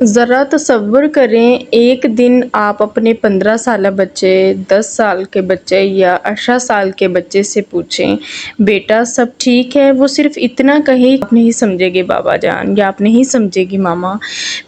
ذرا تصور کریں ایک دن آپ اپنے 15 سالہ بچے، 10 سال کے بچے یا 18 سال کے بچے سے پوچھیں بیٹا سب ٹھیک ہے؟ وہ صرف اتنا کہے آپ نہیں سمجھے گے بابا جان یا آپ نہیں سمجھے گی ماما،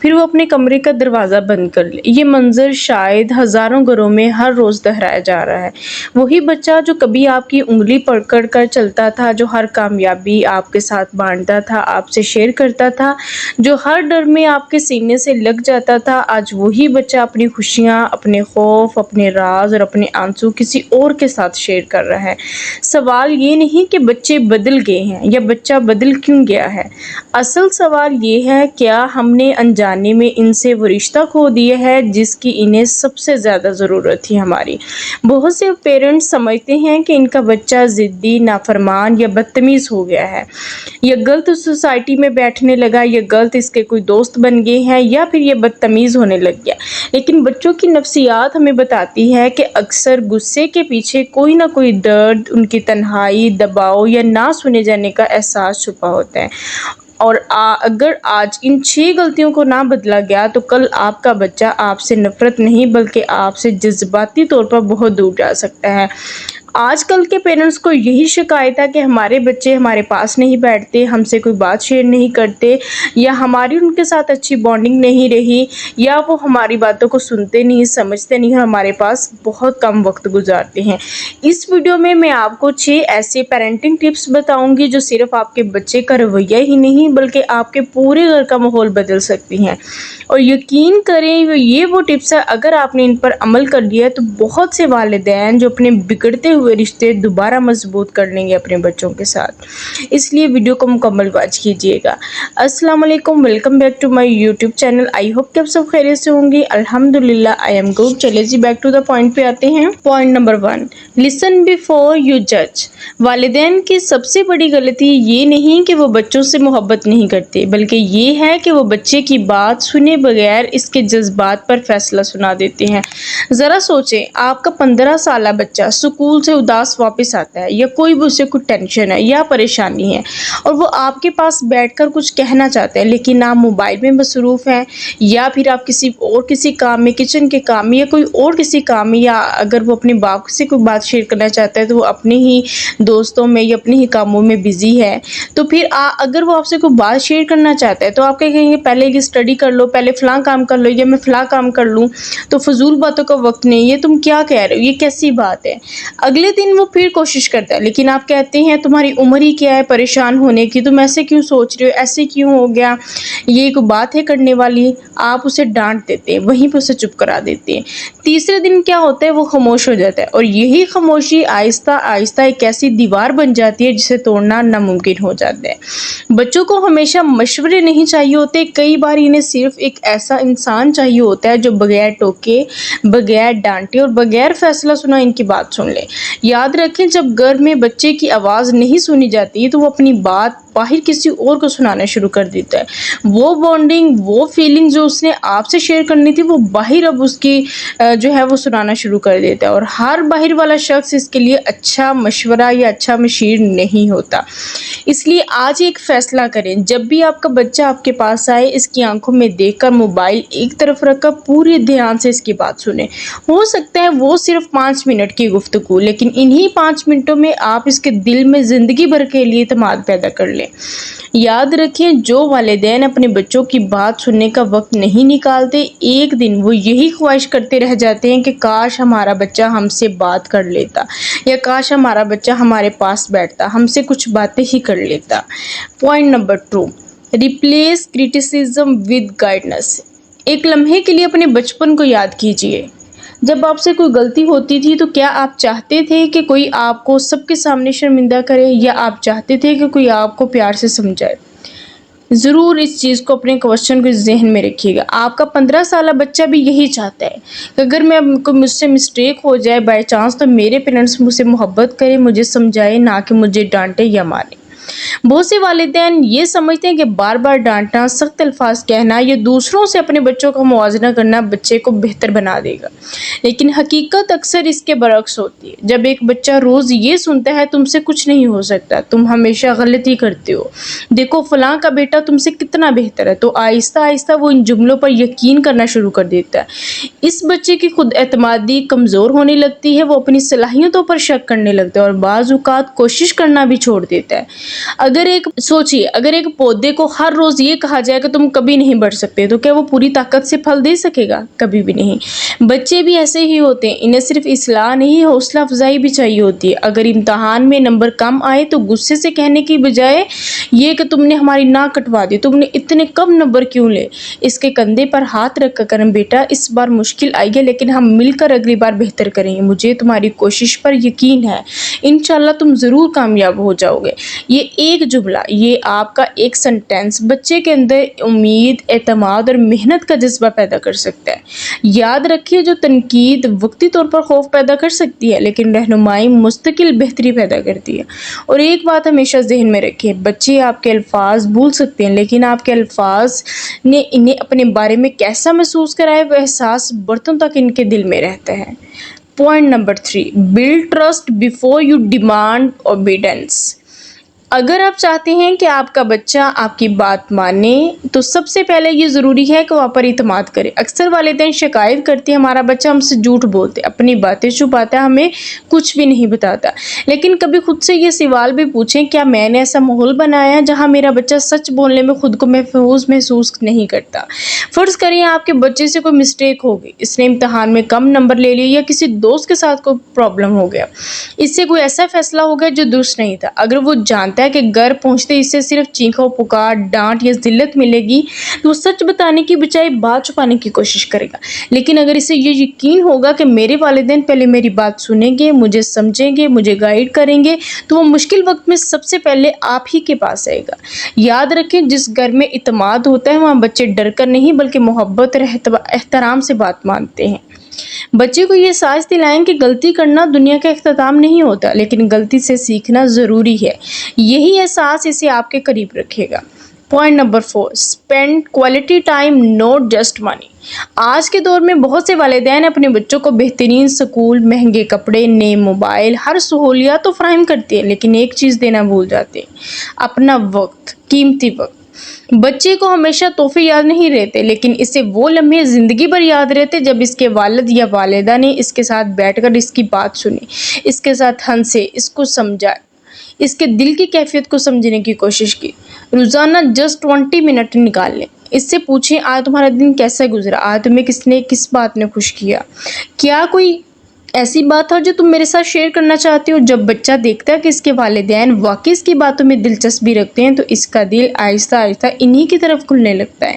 پھر وہ اپنے کمرے کا دروازہ بند کر لے۔ یہ منظر شاید ہزاروں گھروں میں ہر روز دہرایا جا رہا ہے۔ وہی بچہ جو کبھی آپ کی انگلی پکڑ کر چلتا تھا، جو ہر کامیابی آپ کے ساتھ بانٹتا تھا، آپ سے شیئر کرتا تھا، جو ہر ڈر میں آپ کے سینے سے لگ جاتا تھا، آج وہی بچہ اپنی خوشیاں، اپنے خوف، اپنے راز اور اپنے آنسو کسی اور کے ساتھ شیئر کر رہا ہے۔ سوال یہ نہیں کہ بچے بدل گئے ہیں یا بچہ بدل کیوں گیا ہے، اصل سوال یہ ہے کیا ہم نے انجانے میں ان سے وہ رشتہ کھو دیا ہے جس کی انہیں سب سے زیادہ ضرورت تھی ہماری۔ بہت سے پیرنٹس سمجھتے ہیں کہ ان کا بچہ ضدی، نافرمان یا بدتمیز ہو گیا ہے، یا غلط سوسائٹی میں بیٹھنے لگا، یا غلط اس کے کوئی دوست بن گئے ہیں، یا پھر یہ بدتمیز ہونے لگ گیا۔ لیکن بچوں کی نفسیات ہمیں بتاتی ہے کہ اکثر غصے کے پیچھے کوئی نہ کوئی درد، ان کی تنہائی، دباؤ یا نہ سنے جانے کا احساس چھپا ہوتا ہے۔ اور اگر آج ان 6 غلطیوں کو نہ بدلا گیا تو کل آپ کا بچہ آپ سے نفرت نہیں بلکہ آپ سے جذباتی طور پر بہت دور جا سکتا ہے۔ آج کل کے پیرنٹس کو یہی شکایت ہے کہ ہمارے بچے ہمارے پاس نہیں بیٹھتے، ہم سے کوئی بات شیئر نہیں کرتے، یا ہماری ان کے ساتھ اچھی بانڈنگ نہیں رہی، یا وہ ہماری باتوں کو سنتے نہیں، سمجھتے نہیں، ہمارے پاس بہت کم وقت گزارتے ہیں۔ اس ویڈیو میں آپ کو 6 ایسے پیرنٹنگ ٹپس بتاؤں گی جو صرف آپ کے بچے کا رویہ ہی نہیں بلکہ آپ کے پورے گھر کا ماحول بدل سکتی ہیں۔ اور یقین کریں یہ وہ ٹپس ہے اگر آپ نے ان پر عمل کر لیا تو بہت سے والدین جو اپنے بگڑتے ہوئے رشتے دوبارہ مضبوط کر لیں گے اپنے بچوں کے ساتھ۔ اس لیے ویڈیو کو مکمل واچ کیجیے گا۔ السلام علیکم، welcome back to my YouTube channel. I hope کہ آپ سب خیریت سے ہوں گے۔ الحمدللہ آئی ایم گڈ۔ چلے جی بیک ٹو دا پوائنٹ پہ آتے ہیں۔ Point number 1، listen before you جج۔ والدین کی سب سے بڑی غلطی یہ نہیں کہ وہ بچوں سے محبت نہیں کرتے بلکہ یہ ہے کہ وہ بچے کی بات سنے بغیر اس کے جذبات پر فیصلہ سنا دیتے ہیں۔ ذرا سوچیں، آپ کا 15 سالہ بچہ اسکول سے اداس واپس آتا ہے، یا کوئی بھی اسے کوئی ٹینشن ہے یا پریشانی ہے، اور وہ آپ کے پاس بیٹھ کر کچھ کہنا چاہتے ہیں لیکن آپ موبائل میں مصروف ہیں، یا پھر آپ کسی کام میں، کچن کے کام میں، یا کوئی اور کسی کام میں، یا اگر وہ اپنے باپ سے کوئی بات شیئر کرنا چاہتا ہے تو وہ اپنے ہی دوستوں میں یا اپنے ہی کاموں میں بزی ہے، تو پھر اگر وہ آپ سے کوئی بات شیئر کرنا چاہتا ہے تو آپ کہیں گے پہلے یہ اسٹڈی کر لو، پہلے فلاں کام کر لو، یا میں فلاں کام کر لوں، تو فضول باتوں کا وقت نہیں، یہ تم کیا کہہ رہے ہو، یہ کیسی بات ہے۔ اگلے دن وہ پھر کوشش کرتا ہے لیکن آپ کہتے ہیں تمہاری عمر ہی کیا ہے پریشان ہونے کی، تم ایسے کیوں سوچ رہے ہو، ایسے کیوں ہو گیا، یہ کوئی بات ہے کرنے والی۔ آپ اسے ڈانٹ دیتے ہیں، وہیں پہ اسے چپ کرا دیتے ہیں۔ تیسرے دن کیا ہوتا ہے، وہ خاموش ہو جاتا ہے، اور یہی خاموشی آہستہ آہستہ ایک ایسی دیوار بن جاتی ہے جسے توڑنا ناممکن ہو جاتا ہے۔ بچوں کو ہمیشہ مشورے نہیں چاہیے ہوتے، کئی بار انہیں صرف ایک ایسا انسان چاہیے ہوتا ہے جو بغیر ٹوکے، بغیر ڈانٹے اور بغیر فیصلہ سنا ان کی بات سن لے۔ یاد رکھیں جب گھر میں بچے کی آواز نہیں سنی جاتی تو وہ اپنی بات باہر کسی اور کو سنانا شروع کر دیتا ہے۔ وہ بانڈنگ، وہ فیلنگ جو اس نے آپ سے شیئر کرنی تھی وہ باہر اب اس کی وہ سنانا شروع کر دیتا ہے، اور ہر باہر والا شخص اس کے لیے اچھا مشورہ یا اچھا مشیر نہیں ہوتا۔ اس لیے آج ایک فیصلہ کریں، جب بھی آپ کا بچہ آپ کے پاس آئے اس کی آنکھوں میں دیکھ کر موبائل ایک طرف رکھ کر پورے دھیان سے اس کی بات سنیں۔ ہو سکتا ہے وہ صرف 5 منٹ کی گفتگو، لیکن انہی 5 منٹوں میں آپ اس کے دل میں زندگی بھر کے لیے اعتماد پیدا کر لیں۔ یاد رکھیں جو والدین اپنے بچوں کی بات سننے کا وقت نہیں نکالتے، ایک دن وہ یہی خواہش کرتے رہ جاتے ہیں کہ کاش ہمارا بچہ ہم سے بات کر لیتا، یا کاش ہمارا بچہ ہمارے پاس بیٹھتا، ہم سے کچھ باتیں ہی کر لیتا۔ Point number 2، replace criticism with guidance. ایک لمحے کے لیے اپنے بچپن کو یاد کیجیے۔ جب آپ سے کوئی غلطی ہوتی تھی تو کیا آپ چاہتے تھے کہ کوئی آپ کو سب کے سامنے شرمندہ کرے، یا آپ چاہتے تھے کہ کوئی آپ کو پیار سے سمجھائے؟ ضرور اس چیز کو، اپنے کوشچن کو ذہن میں رکھیے گا۔ آپ کا 15 سالہ بچہ بھی یہی چاہتا ہے کہ اگر مجھ سے مسٹیک ہو جائے بائی چانس تو میرے پیرنٹس مجھ سے محبت کریں، مجھے سمجھائے، نہ کہ مجھے ڈانٹے یا مارے۔ بہت سے والدین یہ سمجھتے ہیں کہ بار بار ڈانٹنا، سخت الفاظ کہنا یا دوسروں سے اپنے بچوں کا موازنہ کرنا بچے کو بہتر بنا دے گا، لیکن حقیقت اکثر اس کے برعکس ہوتی ہے۔ جب ایک بچہ روز یہ سنتا ہے تم سے کچھ نہیں ہو سکتا، تم ہمیشہ غلطی کرتے ہو، دیکھو فلاں کا بیٹا تم سے کتنا بہتر ہے، تو آہستہ آہستہ وہ ان جملوں پر یقین کرنا شروع کر دیتا ہے۔ اس بچے کی خود اعتمادی کمزور ہونے لگتی ہے، وہ اپنی صلاحیتوں پر شک کرنے لگتا ہے اور بعض اوقات کوشش کرنا بھی چھوڑ دیتا ہے۔ اگر ایک پودے کو ہر روز یہ کہا جائے کہ تم کبھی نہیں بڑھ سکتے، تو کیا وہ پوری طاقت سے پھل دے سکے گا؟ کبھی بھی نہیں۔ بچے بھی ایسے ہی ہوتے ہیں، انہیں صرف اصلاح نہیں، حوصلہ افزائی بھی چاہیے ہوتی ہے۔ اگر امتحان میں نمبر کم آئے تو غصے سے کہنے کی بجائے یہ کہ تم نے ہماری ناک کٹوا دی، تم نے اتنے کم نمبر کیوں لے، اس کے کندھے پر ہاتھ رکھ کر کریں، بیٹا اس بار مشکل آئی ہے لیکن ہم مل کر اگلی بار بہتر کریں گے، مجھے تمہاری کوشش پر یقین ہے، انشاءاللہ تم ضرور کامیاب ہو جاؤ گے۔ یہ ایک جملہ، یہ آپ کا ایک سنٹینس بچے کے اندر امید، اعتماد اور محنت کا جذبہ پیدا کر سکتا ہے۔ یاد رکھیے جو تنقید وقتی طور پر خوف پیدا کر سکتی ہے لیکن رہنمائی مستقل بہتری پیدا کرتی ہے۔ اور ایک بات ہمیشہ ذہن میں رکھیں، بچے آپ کے الفاظ بھول سکتے ہیں لیکن آپ کے الفاظ نے انہیں اپنے بارے میں کیسا محسوس کرایا وہ احساس برسوں تک ان کے دل میں رہتا ہے۔ Point number 3، build trust before you demand obedience۔ اگر آپ چاہتے ہیں کہ آپ کا بچہ آپ کی بات مانے تو سب سے پہلے یہ ضروری ہے کہ وہ آپ پر اعتماد کرے۔ اکثر والدین شکایت کرتے ہیں ہمارا بچہ ہم سے جھوٹ بولتے، اپنی باتیں چھپاتا، ہمیں کچھ بھی نہیں بتاتا، لیکن کبھی خود سے یہ سوال بھی پوچھیں، کیا میں نے ایسا ماحول بنایا ہے جہاں میرا بچہ سچ بولنے میں خود کو محفوظ نہیں کرتا؟ فرض کریں آپ کے بچے سے کوئی مسٹیک ہو گئی، اس نے امتحان میں کم نمبر لے لیے یا کسی دوست کے ساتھ کوئی پرابلم ہو گیا، اس سے کوئی ایسا فیصلہ ہو گیا جو درست نہیں تھا۔ اگر وہ جانتا ہے کہ گھر پہنچتے اس سے صرف چیخو پکار، ڈانٹ یا ذلت ملے گی تو وہ سچ بتانے کی بجائے بات چھپانے کی کوشش کرے گا۔ لیکن اگر اسے یہ یقین ہوگا کہ میرے والدین پہلے میری بات سنیں گے، مجھے سمجھیں گے، مجھے گائیڈ کریں گے، تو وہ مشکل وقت میں سب سے پہلے آپ ہی کے پاس آئے گا۔ یاد رکھیں جس گھر میں اعتماد ہوتا ہے وہاں بچے ڈر کر نہیں بلکہ محبت اور احترام سے بات مانتے ہیں۔ بچے کو یہ احساس دلائیں کہ غلطی کرنا دنیا کا اختتام نہیں ہوتا، لیکن غلطی سے سیکھنا ضروری ہے۔ یہی احساس اسے آپ کے قریب رکھے گا۔ Point number 4، spend quality time not just money. آج کے دور میں بہت سے والدین اپنے بچوں کو بہترین سکول، مہنگے کپڑے، نئے موبائل، ہر سہولیات تو فراہم کرتے ہیں لیکن ایک چیز دینا بھول جاتے ہیں، اپنا وقت، قیمتی وقت۔ بچے کو ہمیشہ تحفے یاد نہیں رہتے لیکن اسے وہ لمحے زندگی بھر یاد رہتے جب اس کے والد یا والدہ نے اس کے ساتھ بیٹھ کر اس کی بات سنی، اس کے ساتھ ہنسے، اس کو سمجھا، اس کے دل کی کیفیت کو سمجھنے کی کوشش کی۔ روزانہ جسٹ 20 منٹ نکال لیں، اس سے پوچھیں آج تمہارا دن کیسا گزرا، آج تمہیں کس بات نے خوش کیا، کیا کوئی ایسی بات ہو جو تم میرے ساتھ شیئر کرنا چاہتے ہو۔ جب بچہ دیکھتا ہے کہ اس کے والدین واقعی اس کی باتوں میں دلچسپی رکھتے ہیں تو اس کا دل آہستہ آہستہ انہی کی طرف کھلنے لگتا ہے۔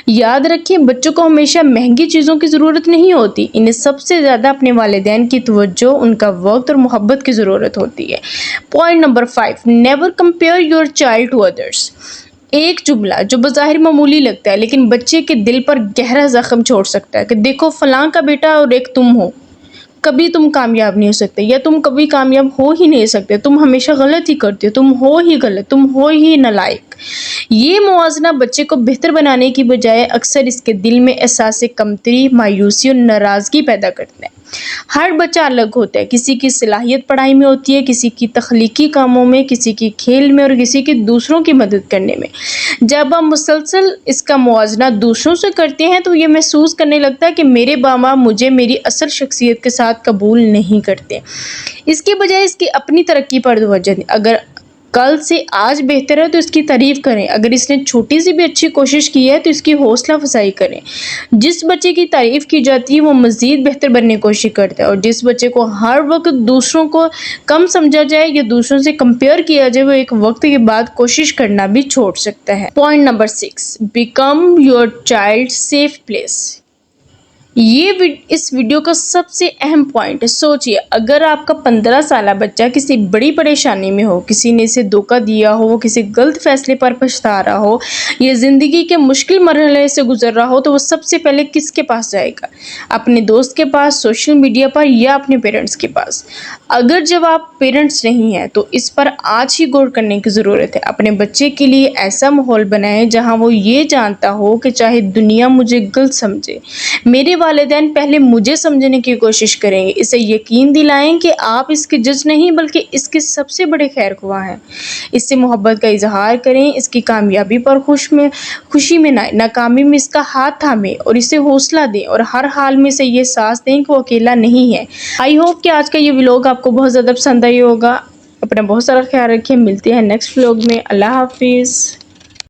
یاد رکھیں بچوں کو ہمیشہ مہنگی چیزوں کی ضرورت نہیں ہوتی، انہیں سب سے زیادہ اپنے والدین کی توجہ، ان کا وقت اور محبت کی ضرورت ہوتی ہے۔ Point number 5، never compare your child to others. ایک جملہ جو بظاہر معمولی لگتا ہے لیکن بچے کے دل پر گہرا زخم چھوڑ سکتا ہے کہ دیکھو فلاں کا بیٹا اور ایک تم ہو، کبھی تم کامیاب نہیں ہو سکتے یا تم کبھی کامیاب ہو ہی نہیں سکتے، تم ہمیشہ غلط ہی کرتے ہو، تم ہو ہی غلط، تم ہو ہی نالائق۔ یہ موازنہ بچے کو بہتر بنانے کی بجائے اکثر اس کے دل میں احساس کمتری، مایوسی اور ناراضگی پیدا کرتا ہے۔ ہر بچہ الگ ہوتا ہے، کسی کی صلاحیت پڑھائی میں ہوتی ہے، کسی کی تخلیقی کاموں میں، کسی کی کھیل میں اور کسی کی دوسروں کی مدد کرنے میں۔ جب ہم مسلسل اس کا موازنہ دوسروں سے کرتے ہیں تو یہ محسوس کرنے لگتا ہے کہ میرے ماں باپ مجھے میری اصل شخصیت کے ساتھ قبول نہیں کرتے، اس کے بجائے اس کی اپنی ترقی پر توجہ دیں۔ اگر کل سے آج بہتر ہے تو اس کی تعریف کریں، اگر اس نے چھوٹی سی بھی اچھی کوشش کی ہے تو اس کی حوصلہ افزائی کریں۔ جس بچے کی تعریف کی جاتی ہے وہ مزید بہتر بننے کی کوشش کرتا ہے، اور جس بچے کو ہر وقت دوسروں کو کم سمجھا جائے یا دوسروں سے کمپیئر کیا جائے وہ ایک وقت کے بعد کوشش کرنا بھی چھوڑ سکتا ہے۔ Point number 6، become your child safe place. اس ویڈیو کا سب سے اہم پوائنٹ ہے، سوچئے اگر آپ کا 15 سالہ بچہ کسی بڑی پریشانی میں ہو، کسی نے اسے دھوکہ دیا ہو، وہ کسی غلط فیصلے پر پچھتا رہا ہو یا زندگی کے مشکل مرحلے سے گزر رہا ہو، تو وہ سب سے پہلے کس کے پاس جائے گا؟ اپنے دوست کے پاس، سوشل میڈیا پر، یا اپنے پیرنٹس کے پاس؟ اگر جب آپ پیرنٹس نہیں ہیں تو اس پر آج ہی غور کرنے کی ضرورت ہے۔ اپنے بچے کے لیے ایسا ماحول بنائیں جہاں وہ یہ جانتا ہو کہ چاہے دنیا مجھے غلط سمجھے، میرے والدین پہلے مجھے سمجھنے کی کوشش کریں گے۔ اسے یقین دلائیں کہ آپ اس کے جج نہیں بلکہ اس کے سب سے بڑے خیر خواہ ہیں۔ اس سے محبت کا اظہار کریں، اس کی کامیابی پر خوشی میں ناکامی میں اس کا ہاتھ تھامیں اور اسے حوصلہ دیں، اور ہر حال میں اسے یہ سانس دیں کہ وہ اکیلا نہیں ہے۔ آئی ہوپ کہ آج کا یہ ولاگ آپ کو بہت زیادہ پسند آئی ہوگا۔ اپنا بہت سارا خیال رکھیں، ملتے ہیں نیکسٹ ولاگ میں۔ اللہ حافظ۔